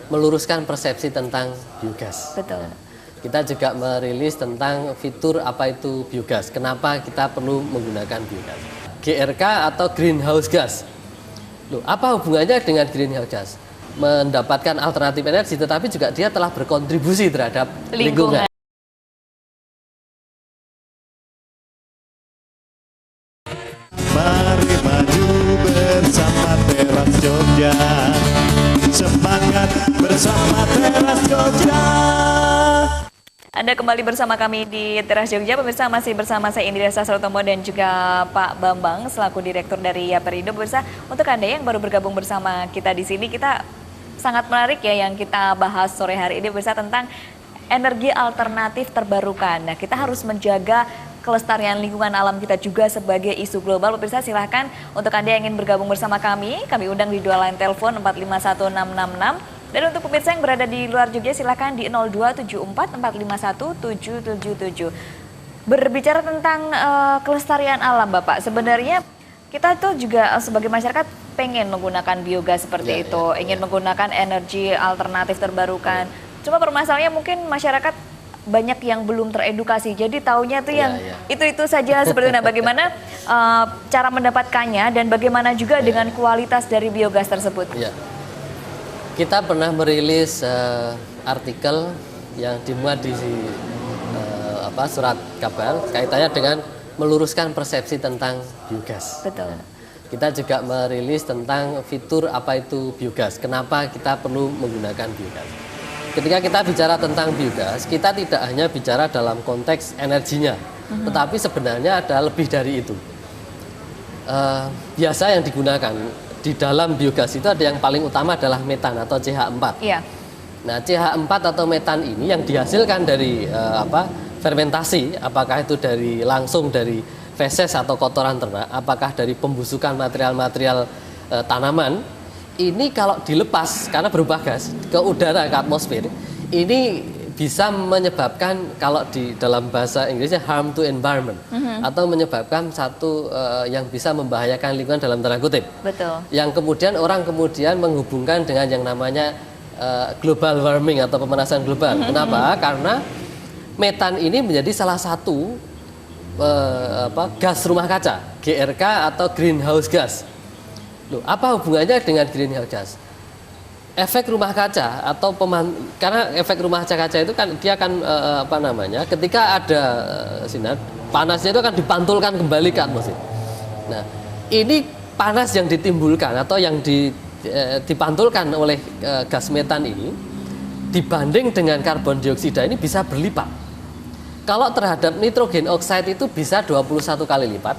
meluruskan persepsi tentang biogas. Betul. Kita juga merilis tentang fitur apa itu biogas, kenapa kita perlu menggunakan biogas. GRK atau greenhouse gas. Loh, apa hubungannya dengan greenhouse gas? Mendapatkan alternatif energi, tetapi juga dia telah berkontribusi terhadap lingkungan. Mari maju bersama Teras Jogja, semangat bersama Teras Jogja. Anda kembali bersama kami di Teras Jogja, pemirsa. Masih bersama saya Indira Sastrotomo dan juga Pak Bambang selaku Direktur dari Yaperindo. Pemirsa, untuk Anda yang baru bergabung bersama kita di sini, kita sangat menarik ya yang kita bahas sore hari ini, pemirsa, tentang energi alternatif terbarukan. Nah, kita harus menjaga kelestarian lingkungan alam kita juga sebagai isu global. Pemirsa, silahkan untuk Anda yang ingin bergabung bersama kami undang di 2 line telepon 451666. Dan untuk pemirsa yang berada di luar Jogja, silahkan di 0274 451 777. Berbicara tentang kelestarian alam, Bapak, sebenarnya kita tuh juga sebagai masyarakat pengen menggunakan biogas seperti itu, ingin menggunakan energi alternatif terbarukan. Cuma permasalahannya mungkin masyarakat banyak yang belum teredukasi, jadi taunya tuh yang itu saja seperti itu. Nah, bagaimana cara mendapatkannya dan bagaimana juga dengan kualitas dari biogas tersebut? Kita pernah merilis artikel yang dimuat di surat kabar kaitannya dengan meluruskan persepsi tentang biogas. Betul. Kita juga merilis tentang fitur apa itu biogas, kenapa kita perlu menggunakan biogas. Ketika kita bicara tentang biogas, kita tidak hanya bicara dalam konteks energinya, tetapi sebenarnya ada lebih dari itu. Biasa yang digunakan di dalam biogas itu ada yang paling utama adalah metan atau CH4. Iya. Nah, CH4 atau metan ini yang dihasilkan dari fermentasi, apakah itu langsung dari feses atau kotoran ternak, apakah dari pembusukan material-material tanaman, ini kalau dilepas karena berubah gas ke udara, ke atmosfer, ini bisa menyebabkan, kalau di dalam bahasa Inggrisnya, harm to environment, atau menyebabkan satu yang bisa membahayakan lingkungan dalam tanda kutip. Betul. Yang kemudian orang menghubungkan dengan yang namanya global warming atau pemanasan global. Kenapa? Karena metan ini menjadi salah satu gas rumah kaca, GRK atau greenhouse gas. Loh, apa hubungannya dengan greenhouse gas? Efek rumah kaca atau karena efek rumah kaca itu kan dia akan ketika ada sinar, panasnya itu akan dipantulkan kembali ke atmosfer. Nah, ini panas yang ditimbulkan atau yang dipantulkan oleh gas metan ini dibanding dengan karbon dioksida ini bisa berlipat. Kalau terhadap nitrogen oksida itu bisa 21 kali lipat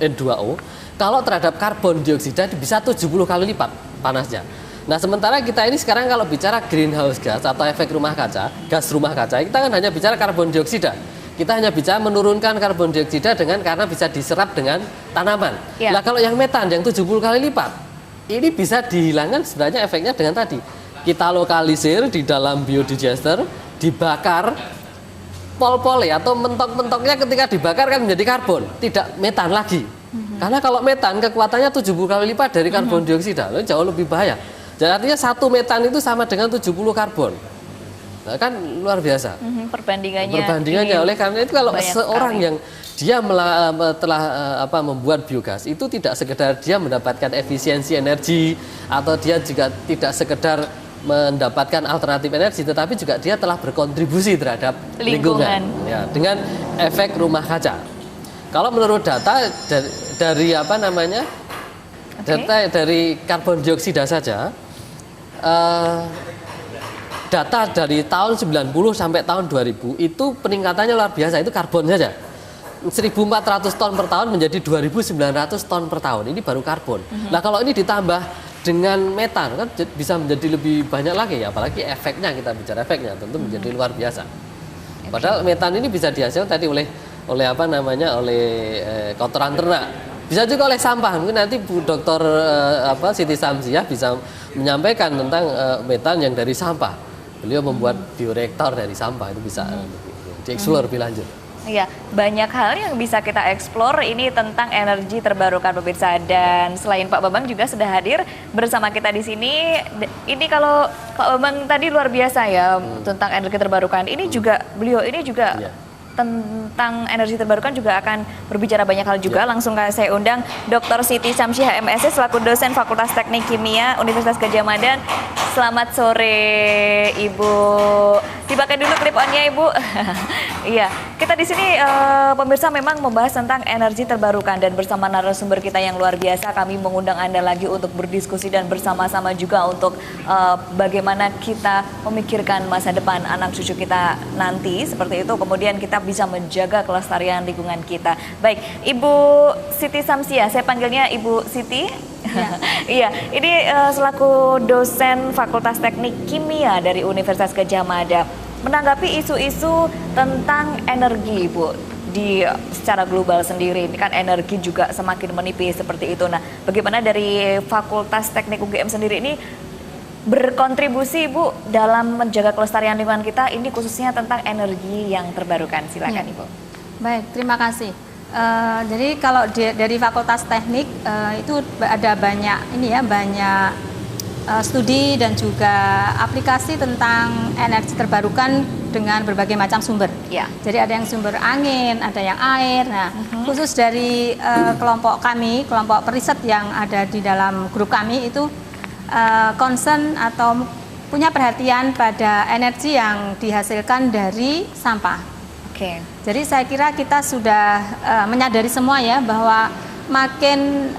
N2O. Kalau terhadap karbon dioksida bisa 70 kali lipat panasnya. Nah, sementara kita ini sekarang kalau bicara greenhouse gas atau efek rumah kaca, gas rumah kaca, kita kan hanya bicara karbon dioksida. Kita hanya bicara menurunkan karbon dioksida karena bisa diserap dengan tanaman. Nah, kalau yang metan yang 70 kali lipat, ini bisa dihilangkan sebenarnya efeknya dengan tadi. Kita lokalisir di dalam biodigester, dibakar, pol-pol atau mentok-mentoknya ketika dibakar kan menjadi karbon, tidak metan lagi. Karena kalau metan kekuatannya 70 kali lipat dari karbon dioksida, jauh lebih bahaya. Jadi artinya 1 metan itu sama dengan 70 karbon. Nah, kan luar biasa. Perbandingannya oleh karena itu kalau seorang yang dia telah membuat biogas itu tidak sekedar dia mendapatkan efisiensi energi atau dia juga tidak sekedar mendapatkan alternatif energi, tetapi juga dia telah berkontribusi terhadap lingkungan. Ya, dengan efek rumah kaca. Kalau menurut data dari data dari karbon dioksida saja, data dari tahun 90 sampai tahun 2000 itu peningkatannya luar biasa, itu karbon saja. 1.400 ton per tahun menjadi 2.900 ton per tahun, ini baru karbon. Nah, kalau ini ditambah dengan metan kan bisa menjadi lebih banyak lagi ya, apalagi efeknya, kita bicara efeknya tentu menjadi luar biasa. Padahal metan ini bisa dihasilkan tadi oleh kotoran ternak. Bisa juga oleh sampah. Mungkin nanti Bu Dr. Siti Samsiah bisa menyampaikan tentang metan yang dari sampah. Beliau membuat bioreaktor dari sampah, itu bisa dieksplor lebih lanjut. Iya, banyak hal yang bisa kita eksplor ini tentang energi terbarukan pemirsa, dan selain Pak Bambang juga sudah hadir bersama kita di sini. Ini kalau Pak Bambang tadi luar biasa ya tentang energi terbarukan. Ini juga beliau ini juga Iya. tentang energi terbarukan juga akan berbicara banyak hal juga. Langsung saya undang Dr. Siti Samsiah MSc selaku dosen Fakultas Teknik Kimia Universitas Gadjah Mada. Selamat sore Ibu. Dipakai dulu clip on-nya Ibu. Iya, kita di sini pemirsa memang membahas tentang energi terbarukan, dan bersama narasumber kita yang luar biasa kami mengundang Anda lagi untuk berdiskusi dan bersama-sama juga untuk bagaimana kita memikirkan masa depan anak cucu kita nanti seperti itu, kemudian kita bisa menjaga kelestarian lingkungan kita. Baik, Ibu Siti Samsiah, saya panggilnya Ibu Siti. Iya, ini selaku dosen Fakultas Teknik Kimia dari Universitas Gadjah Mada, menanggapi isu-isu tentang energi, Bu, di secara global sendiri. Ini kan energi juga semakin menipis seperti itu. Nah, bagaimana dari Fakultas Teknik UGM sendiri ini berkontribusi, Bu, dalam menjaga kelestarian lingkungan kita, ini khususnya tentang energi yang terbarukan. Silakan, Ibu. Baik, terima kasih. Jadi kalau dari Fakultas Teknik itu ada banyak banyak studi dan juga aplikasi tentang energi terbarukan dengan berbagai macam sumber. Ya. Jadi ada yang sumber angin, ada yang air. Nah, khusus dari kelompok kami, kelompok periset yang ada di dalam grup kami itu concern atau punya perhatian pada energi yang dihasilkan dari sampah. Oke. Jadi saya kira kita sudah menyadari semua ya bahwa makin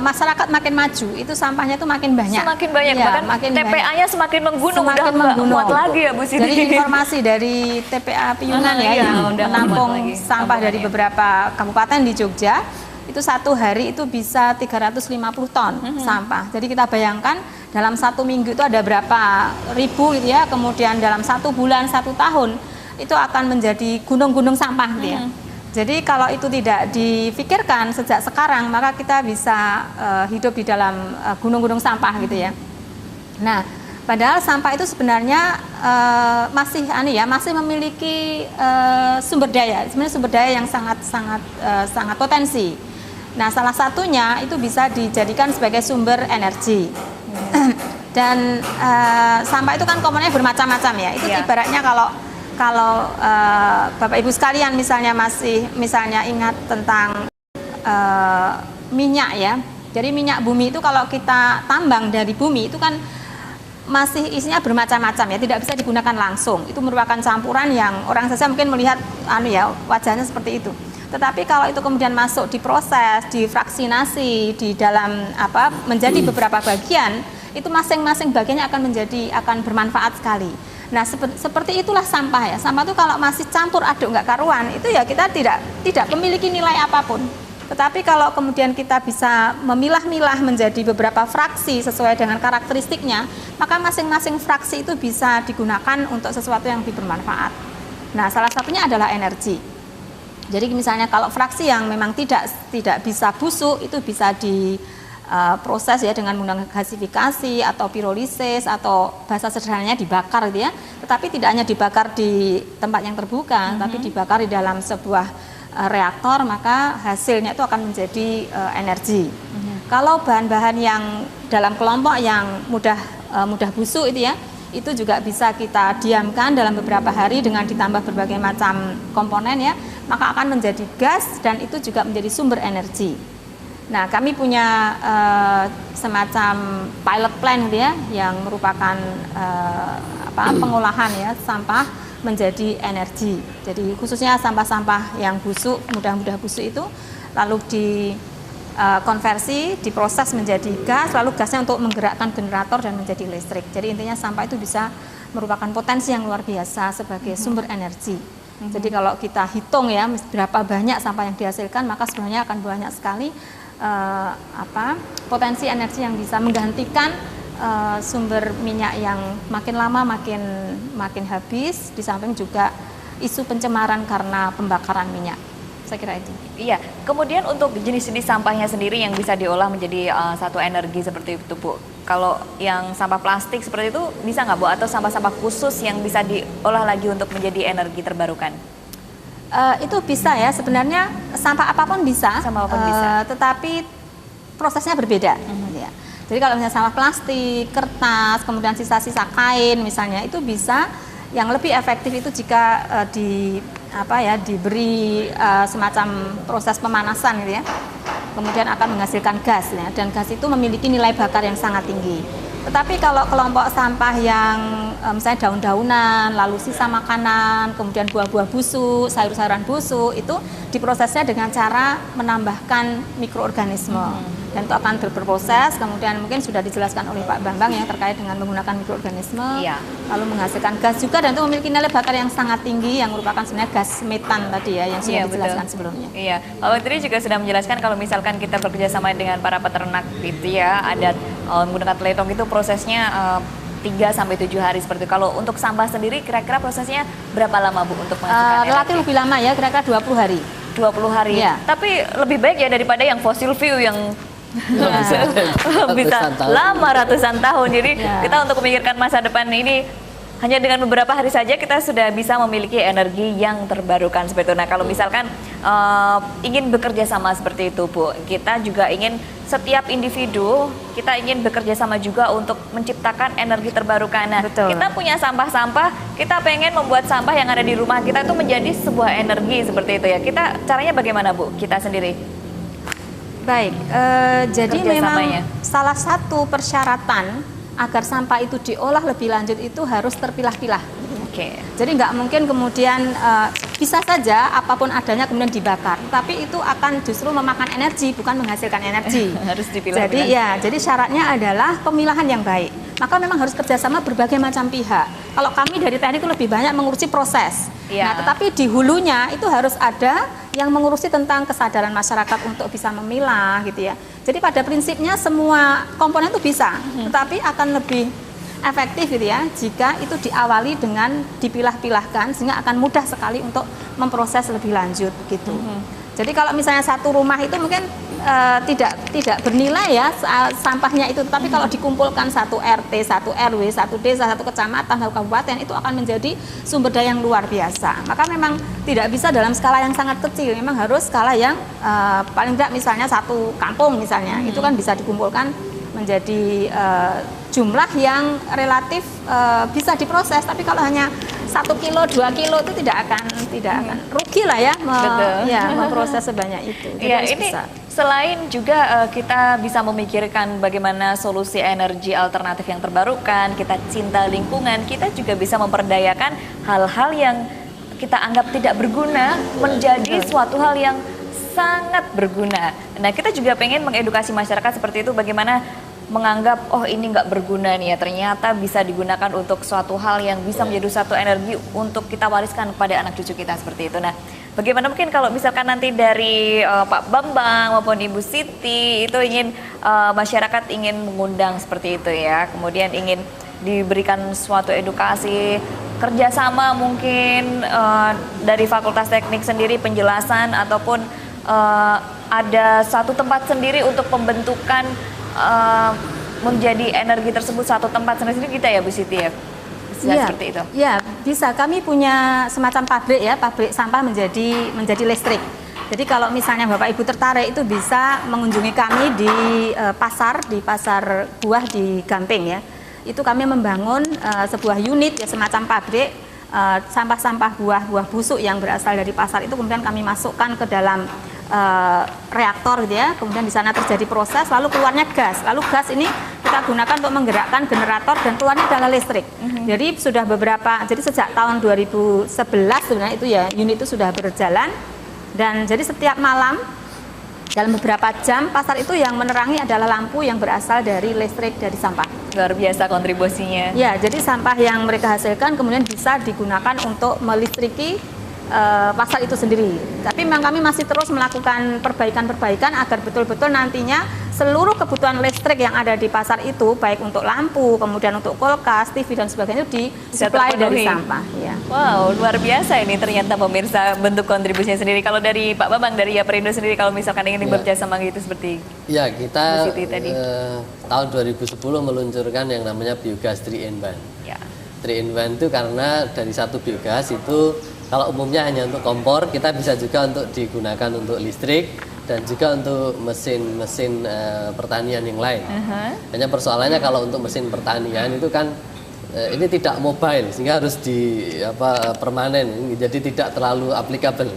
masyarakat makin maju itu sampahnya itu makin banyak. Semakin banyak, ya, bahkan TPA-nya semakin menggunung, semakin udah nggak muat lagi ya Bu Siti. Jadi informasi dari TPA Piyungan iya, yang udah nggak menampung muat lagi sampah dari tampungannya. beberapa kabupaten di Jogja, itu satu hari itu bisa 350 ton sampah. Jadi kita bayangkan dalam satu minggu itu ada berapa ribu gitu ya, kemudian dalam 1 bulan, 1 tahun itu akan menjadi gunung-gunung sampah gitu ya. Jadi kalau itu tidak difikirkan sejak sekarang, maka kita bisa hidup di dalam gunung-gunung sampah gitu ya. Nah, padahal sampah itu sebenarnya masih memiliki sumber daya, sebenarnya sumber daya yang sangat potensi. Nah, salah satunya itu bisa dijadikan sebagai sumber energi. Dan sampah itu kan komponennya bermacam-macam ya. Itu ibaratnya kalau Bapak Ibu sekalian masih ingat tentang minyak ya. Jadi minyak bumi itu kalau kita tambang dari bumi itu kan masih isinya bermacam-macam ya, tidak bisa digunakan langsung. Itu merupakan campuran yang orang saja mungkin melihat wajahnya seperti itu. Tetapi kalau itu kemudian masuk diproses, difraksinasi di dalam menjadi beberapa bagian, itu masing-masing bagiannya akan bermanfaat sekali. Nah, seperti itulah sampah ya. Sampah itu kalau masih campur aduk nggak karuan, itu ya kita tidak memiliki nilai apapun. Tetapi kalau kemudian kita bisa memilah-milah menjadi beberapa fraksi sesuai dengan karakteristiknya, maka masing-masing fraksi itu bisa digunakan untuk sesuatu yang lebih bermanfaat. Nah, salah satunya adalah energi. Jadi misalnya kalau fraksi yang memang tidak bisa busuk, itu bisa proses ya dengan menggunakan gasifikasi atau pirolisis atau bahasa sederhananya dibakar gitu ya. Tetapi tidak hanya dibakar di tempat yang terbuka, tapi dibakar di dalam sebuah reaktor, maka hasilnya itu akan menjadi energi. Kalau bahan-bahan yang dalam kelompok yang mudah busuk itu ya, itu juga bisa kita diamkan dalam beberapa hari dengan ditambah berbagai macam komponen ya, maka akan menjadi gas dan itu juga menjadi sumber energi. Nah, kami punya semacam pilot plant gitu ya, yang merupakan pengolahan ya sampah menjadi energi. Jadi khususnya sampah-sampah yang busuk, mudah busuk itu lalu dikonversi, diproses menjadi gas, lalu gasnya untuk menggerakkan generator dan menjadi listrik. Jadi intinya sampah itu bisa merupakan potensi yang luar biasa sebagai sumber energi. Jadi kalau kita hitung ya berapa banyak sampah yang dihasilkan, maka sebenarnya akan banyak sekali potensi energi yang bisa menggantikan sumber minyak yang makin lama makin habis, di samping juga isu pencemaran karena pembakaran minyak. Saya kira itu. Iya, kemudian untuk jenis-jenis sampahnya sendiri yang bisa diolah menjadi satu energi seperti itu, Bu. Kalau yang sampah plastik seperti itu bisa nggak, Bu? Atau sampah-sampah khusus yang bisa diolah lagi untuk menjadi energi terbarukan? Itu bisa ya, sebenarnya sampah apapun bisa, Sampah apapun bisa. tetapi prosesnya berbeda. Ya. Jadi kalau misalnya sampah plastik, kertas, kemudian sisa-sisa kain misalnya, itu bisa yang lebih efektif itu jika diberi semacam proses pemanasan gitu ya, kemudian akan menghasilkan gas ya, dan gas itu memiliki nilai bakar yang sangat tinggi. Tetapi kalau kelompok sampah yang misalnya daun-daunan, lalu sisa makanan, kemudian buah-buah busuk, sayur-sayuran busuk, itu diprosesnya dengan cara menambahkan mikroorganisme. Dan itu akan berproses, kemudian mungkin sudah dijelaskan oleh Pak Bambang yang terkait dengan menggunakan mikroorganisme, Iya. lalu menghasilkan gas juga, dan itu memiliki nilai bakar yang sangat tinggi yang merupakan sebenarnya gas metan tadi ya, yang sudah Iya, dijelaskan betul. sebelumnya. Iya, Pak Menteri juga sudah menjelaskan kalau misalkan kita bekerja sama dengan para peternak gitu ya, ada menggunakan teletong itu prosesnya 3 sampai 7 hari seperti itu. Kalau untuk sampah sendiri kira-kira prosesnya berapa lama Bu untuk menghasilkan Relatif lebih lama ya, kira-kira 20 hari. 20 hari. Iya. Tapi lebih baik ya daripada yang fossil fuel yang bisa Ratusan tahun. lama ratusan tahun. Jadi Ya. kita untuk memikirkan masa depan ini hanya dengan beberapa hari saja kita sudah bisa memiliki energi yang terbarukan seperti itu. Nah, kalau misalkan ingin bekerja sama seperti itu, Bu, kita juga ingin setiap individu kita ingin bekerja sama juga untuk menciptakan energi terbarukan. Nah, Betul. kita punya sampah-sampah, kita pengen membuat sampah yang ada di rumah kita itu menjadi sebuah energi seperti itu ya. Kita caranya bagaimana, Bu? Kita sendiri. Baik, jadi Kerjasamanya. memang salah satu persyaratan agar sampah itu diolah lebih lanjut itu harus terpilah-pilah. Oke. Jadi nggak mungkin kemudian bisa saja apapun adanya kemudian dibakar, tapi itu akan justru memakan energi, bukan menghasilkan energi. Harus dipilah-pilah. Jadi syaratnya adalah pemilahan yang baik. Maka memang harus kerjasama berbagai macam pihak. Kalau kami dari teknik itu lebih banyak mengurusi proses. Iya. Nah, tetapi di hulunya itu harus ada yang mengurusi tentang kesadaran masyarakat untuk bisa memilah gitu ya. Jadi pada prinsipnya semua komponen itu bisa, tetapi akan lebih efektif gitu ya jika itu diawali dengan dipilah-pilahkan, sehingga akan mudah sekali untuk memproses lebih lanjut gitu. Jadi kalau misalnya satu rumah itu mungkin tidak bernilai ya sampahnya itu, tapi kalau dikumpulkan satu RT, satu RW, satu desa, satu kecamatan, satu kabupaten, itu akan menjadi sumber daya yang luar biasa. Maka memang tidak bisa dalam skala yang sangat kecil, memang harus skala yang paling tidak misalnya satu kampung misalnya, itu kan bisa dikumpulkan menjadi jumlah yang relatif bisa diproses. Tapi kalau hanya 1 kilo, 2 kilo itu tidak akan rugi lah ya, Betul. memproses sebanyak itu. Jadi Iya, harus ini bisa. selain juga kita bisa memikirkan bagaimana solusi energi alternatif yang terbarukan, kita cinta lingkungan, kita juga bisa memperdayakan hal-hal yang kita anggap tidak berguna menjadi suatu hal yang sangat berguna. Nah, kita juga pengen mengedukasi masyarakat seperti itu, bagaimana menganggap oh ini nggak berguna nih ya, ternyata bisa digunakan untuk suatu hal yang bisa menjadi satu energi untuk kita wariskan kepada anak cucu kita seperti itu. Nah, bagaimana mungkin kalau misalkan nanti dari Pak Bambang maupun Ibu Siti itu ingin masyarakat ingin mengundang seperti itu ya, kemudian ingin diberikan suatu edukasi kerjasama mungkin dari Fakultas Teknik sendiri penjelasan ataupun ada satu tempat sendiri untuk pembentukan menjadi energi tersebut, satu tempat sendiri kita ya Bu Siti ya, bisa Iya, seperti itu. Ya, bisa. Kami punya semacam pabrik ya, pabrik sampah menjadi listrik. Jadi kalau misalnya Bapak Ibu tertarik itu bisa mengunjungi kami di pasar buah di Gamping ya. Itu kami membangun sebuah unit ya, semacam pabrik sampah-sampah buah busuk yang berasal dari pasar itu kemudian kami masukkan ke dalam reaktor gitu ya, kemudian di sana terjadi proses, lalu keluarnya gas. Lalu gas ini kita gunakan untuk menggerakkan generator dan keluarnya adalah listrik. Jadi sudah jadi sejak tahun 2011 sebenarnya itu ya unit itu sudah berjalan, dan jadi setiap malam dalam beberapa jam pasar itu yang menerangi adalah lampu yang berasal dari listrik dari sampah. Luar biasa kontribusinya. Ya, jadi sampah yang mereka hasilkan kemudian bisa digunakan untuk melistriki pasar itu sendiri. Tapi memang kami masih terus melakukan perbaikan-perbaikan agar betul-betul nantinya seluruh kebutuhan listrik yang ada di pasar itu, baik untuk lampu, kemudian untuk kulkas, TV dan sebagainya, disuplai dari sampah. Ya. Wow, luar biasa ini ternyata pemirsa bentuk kontribusinya sendiri. Kalau dari Pak Bambang dari Yaperindo sendiri, kalau misalkan ingin bekerja sama gitu seperti Ya, kita Bu Siti tadi. tahun 2010 meluncurkan yang namanya biogas 3 in 1. ya. 3 in 1 itu karena dari satu biogas itu Kalau umumnya hanya untuk kompor, kita bisa juga untuk digunakan untuk listrik dan juga untuk mesin-mesin pertanian yang lain. Hanya persoalannya kalau untuk mesin pertanian itu kan ini tidak mobile sehingga harus permanen, jadi tidak terlalu applicable.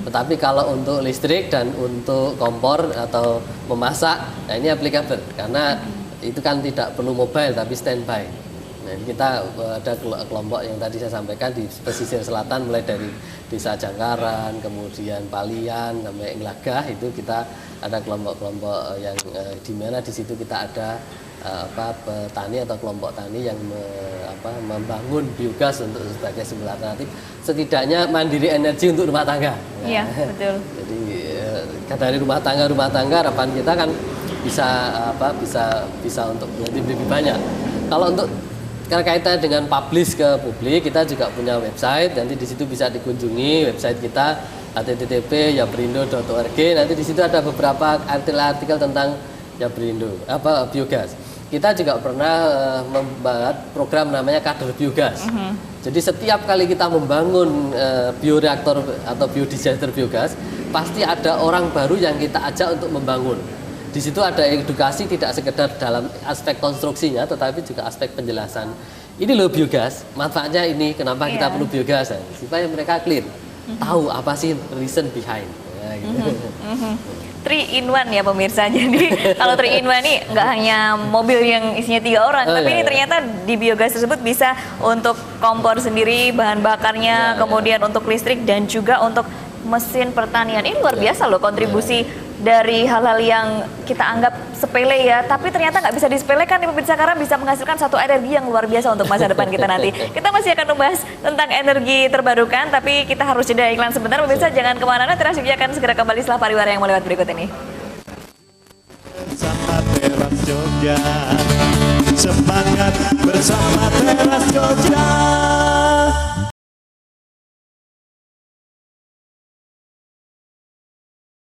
Tetapi kalau untuk listrik dan untuk kompor atau memasak, nah ini applicable karena itu kan tidak perlu mobile tapi standby. Nah, kita ada kelompok yang tadi saya sampaikan di pesisir selatan mulai dari Desa Jangkaran, kemudian Palian sampai Inglagah, itu kita ada kelompok-kelompok yang di mana di situ kita ada petani atau kelompok tani yang membangun biogas untuk sebagai sumber alternatif, setidaknya mandiri energi untuk rumah tangga. Iya, betul. Jadi dari rumah tangga harapan kita kan bisa untuk lebih banyak. Kalau untuk kaitan dengan publish ke publik, kita juga punya website, nanti di situ bisa dikunjungi website kita http://yaperindo.org. Nanti di situ ada beberapa artikel tentang Yaperindo biogas. Kita juga pernah membuat program namanya kader biogas. Jadi setiap kali kita membangun bioreaktor atau biodigester biogas, pasti ada orang baru yang kita ajak untuk membangun. Di situ ada edukasi tidak sekedar dalam aspek konstruksinya, tetapi juga aspek penjelasan. Ini loh biogas, manfaatnya ini, kenapa kita perlu biogas, supaya mereka clear, tahu apa sih reason behind. Ya, gitu. 3 in 1 ya pemirsa. Jadi kalau 3 in 1 ini nggak hanya mobil yang isinya 3 orang, tapi ini ternyata di biogas tersebut bisa untuk kompor sendiri, bahan bakarnya, kemudian untuk listrik dan juga untuk mesin pertanian. Ini luar biasa loh kontribusi dari hal-hal yang kita anggap sepele ya, tapi ternyata nggak bisa disepelekan nih pemirsa, karena bisa menghasilkan satu energi yang luar biasa untuk masa depan kita nanti. Kita masih akan membahas tentang energi terbarukan, tapi kita harus jeda iklan sebentar pemirsa, jangan kemana-mana. Teras Jogja akan segera kembali setelah pariwara yang mau lewat berikut ini. Bersama Teras Jogja.